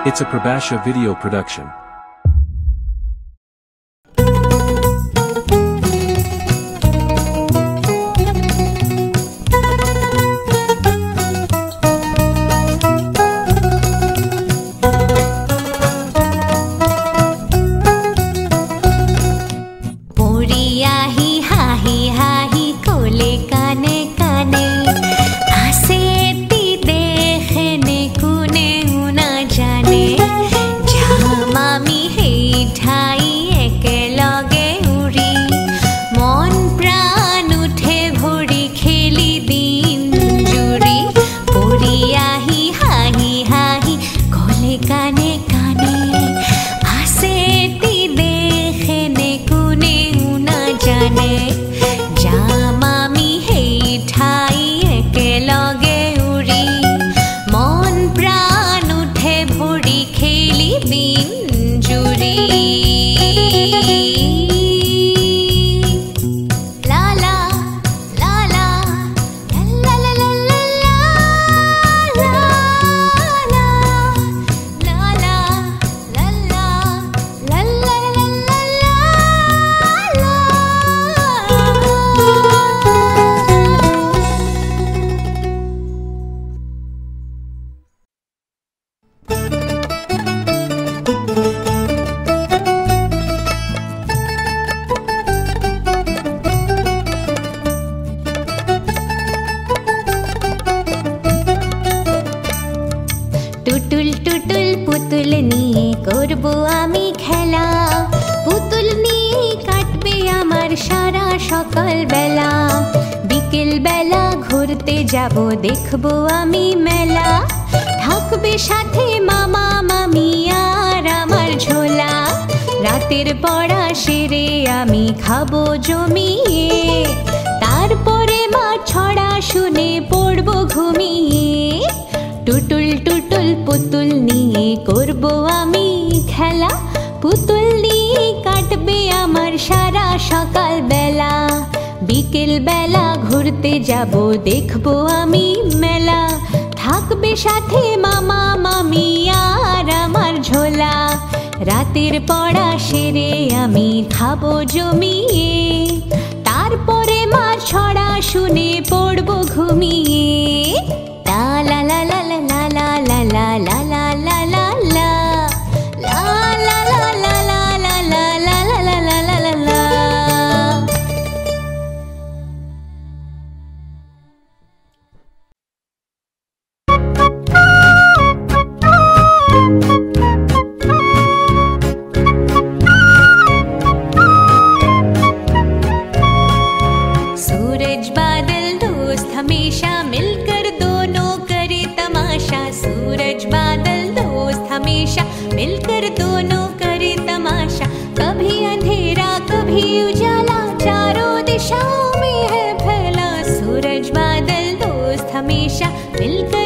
It's a Prabhasha video production. যাবো দেখবো আমি মেলা থাকবে সাথে মামা মামি আর আমার ঝোলা রাতের পড়া সেরে আমি খাবো জমিয়ে তারপরে মা ছড়া শুনে পড়বো ঘুমিয়ে টুটুল টুটুল পুতুল নিয়ে করবো আমি খেলা পুতুল নিয়ে কাটবে আমার সারা সকাল বেলা বিকেল বেলা ঘুরতে যাব দেখবো আমি মেলা থাকবে সাথে মামা মামি আর আমার ঝোলা রাতের পড়া সেরে আমি খাবো জমিয়ে তারপরে মা ছড়া শুনে পড়বো ঘুমিয়ে লা লা লা লা লা লা লা লা লা লা লা লা লা मिलकर दोनों करे तमाशा कभी अंधेरा कभी उजाला चारों दिशाओं में है फैला सूरज बादल दोस्त हमेशा मिलकर